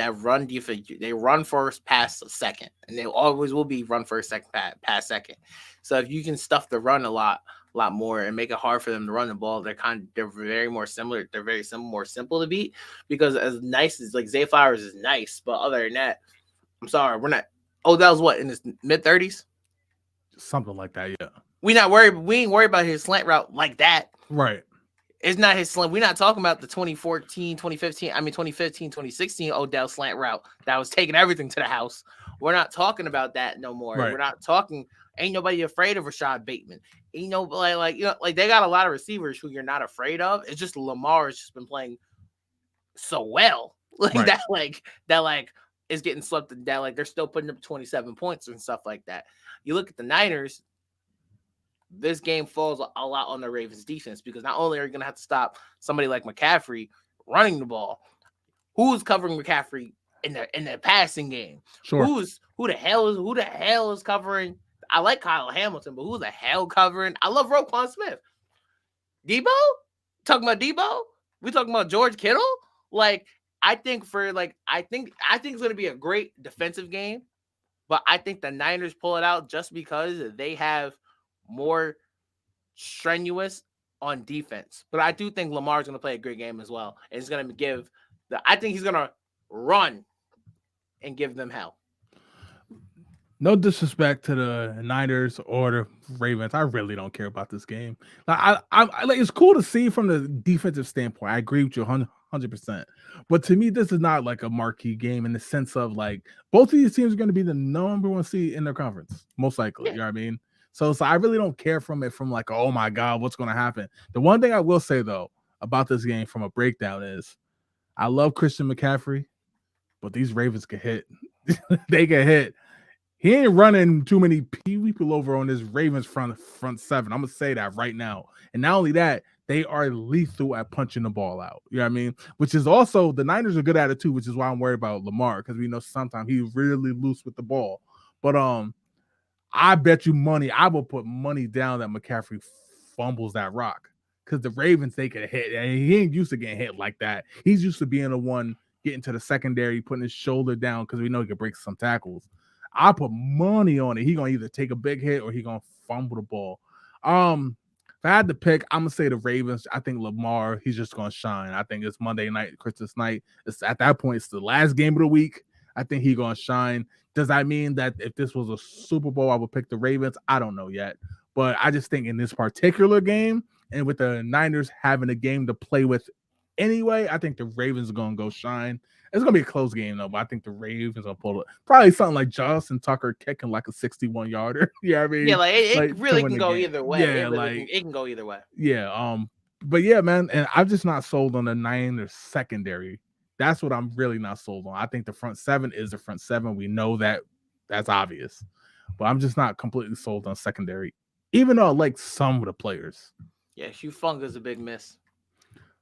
Speaker 2: defense, they run first, pass second, and they always will be run first, second, pass second. So if you can stuff the run a lot more and make it hard for them to run the ball, they're very more similar. They're very more simple to beat because as nice as like Zay Flowers is nice, but other than that, I'm sorry, we're not. Odell's what in his mid-30s,
Speaker 1: something like that. Yeah,
Speaker 2: we ain't worried about his slant route like that.
Speaker 1: Right.
Speaker 2: It's not his slant. We're not talking about the 2016 Odell slant route that was taking everything to the house. We're not talking about that no more.
Speaker 1: Right.
Speaker 2: We're not talking. Ain't nobody afraid of Rashad Bateman. You know, like they got a lot of receivers who you're not afraid of. It's just Lamar has just been playing so well, like
Speaker 1: Right.
Speaker 2: that is getting swept. That like they're still putting up 27 points and stuff like that. You look at the Niners. This game falls a lot on the Ravens defense because not only are you going to have to stop somebody like McCaffrey running the ball, who's covering McCaffrey in the passing game?
Speaker 1: Sure.
Speaker 2: Who the hell is covering? I like Kyle Hamilton, but who the hell covering? I love Roquan Smith. Debo? Talking about Debo? We talking about George Kittle? Like I think it's going to be a great defensive game, but I think the Niners pull it out just because they have more strenuous on defense. But I do think Lamar's going to play a great game as well. And he's going to I think he's going to run and give them hell.
Speaker 1: No disrespect to the Niners or the Ravens. I really don't care about this game. I like it's cool to see from the defensive standpoint. I agree with you 100%. But to me, this is not like a marquee game in the sense of like both of these teams are going to be the number one seed in their conference, most likely. Yeah. You know what I mean? So I really don't care from like, oh my God, what's going to happen? The one thing I will say, though, about this game from a breakdown is I love Christian McCaffrey, but these Ravens can hit. They can hit. He ain't running too many people over on this Ravens front seven. I'm going to say that right now. And not only that, they are lethal at punching the ball out. You know what I mean? Which is also, the Niners are good at it too, which is why I'm worried about Lamar, because we know sometimes he's really loose with the ball. But I bet you money. I will put money down that McCaffrey fumbles that rock because the Ravens, they can hit. And he ain't used to getting hit like that. He's used to being the one getting to the secondary, putting his shoulder down because we know he can break some tackles. I put money on it. He going to either take a big hit or he going to fumble the ball. If I had to pick, I'm going to say the Ravens. I think Lamar, he's just going to shine. I think it's Monday night, Christmas night. At that point, it's the last game of the week. I think he's going to shine. Does that mean that if this was a Super Bowl, I would pick the Ravens? I don't know yet. But I just think in this particular game and with the Niners having a game to play with anyway, I think the Ravens are going to go shine. It's going to be a close game, though, but I think the Ravens are going to pull it. Probably something like Justin Tucker kicking like a 61-yarder. You know what I mean?
Speaker 2: Yeah, like it really can go either way.
Speaker 1: Yeah,
Speaker 2: it can go either way.
Speaker 1: Yeah. But yeah, man, and I'm just not sold on the Niners secondary. That's what I'm really not sold on. I think the front seven is the front seven. We know that. That's obvious. But I'm just not completely sold on secondary, even though I like some of the players.
Speaker 2: Yeah, Hugh Funk is a big miss.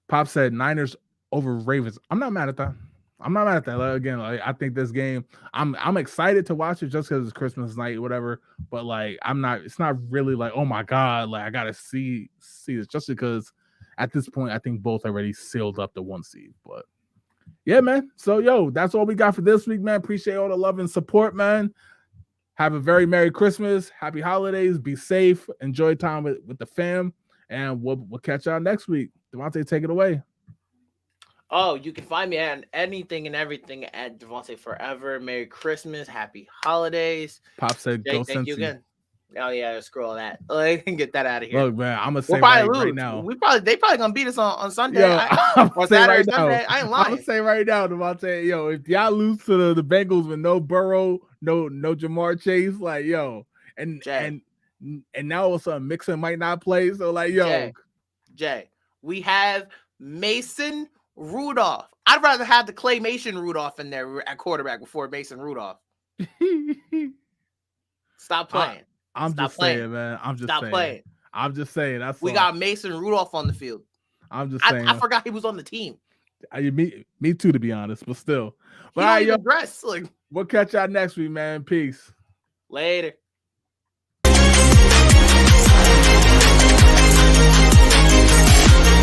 Speaker 1: Pop said Niners over Ravens. I'm not mad at that. Like, again, like, I think this game, I'm excited to watch it just because it's Christmas night or whatever. But like, it's not really like, oh my God, like I gotta see this just because at this point I think both already sealed up the 1 seed. But yeah, man. So that's all we got for this week, man. Appreciate all the love and support, man. Have a very Merry Christmas, Happy Holidays, be safe, enjoy time with the fam, and we'll catch y'all next week. Devontae, take it away.
Speaker 2: Oh, you can find me on anything and everything at Devontae Forever. Merry Christmas, Happy Holidays.
Speaker 1: Pop said,
Speaker 2: Jay,
Speaker 1: go
Speaker 2: thank you
Speaker 1: Cincy.
Speaker 2: again. Oh yeah, scroll that. Like, get that out of here.
Speaker 1: Look, man, I'm gonna say
Speaker 2: we'll probably
Speaker 1: right
Speaker 2: lose.
Speaker 1: now.
Speaker 2: They probably gonna beat us on Sunday.
Speaker 1: Yo,
Speaker 2: or Saturday, Sunday. I ain't lying.
Speaker 1: I'm gonna say right now, Devontae, if y'all lose to the Bengals with no Burrow, no Jamar Chase, like and now all of a sudden Mixon might not play. So like
Speaker 2: Jay, we have Mason Rudolph. I'd rather have the Claymation Rudolph in there at quarterback before Mason Rudolph. Stop playing.
Speaker 1: I'm just saying, man. Stop
Speaker 2: playing.
Speaker 1: I'm just saying.
Speaker 2: We got Mason Rudolph on the field.
Speaker 1: I'm just saying.
Speaker 2: I forgot he was on the team.
Speaker 1: Me too, to be honest, but still.
Speaker 2: But all right, dress. Like,
Speaker 1: we'll catch y'all next week, man. Peace.
Speaker 2: Later.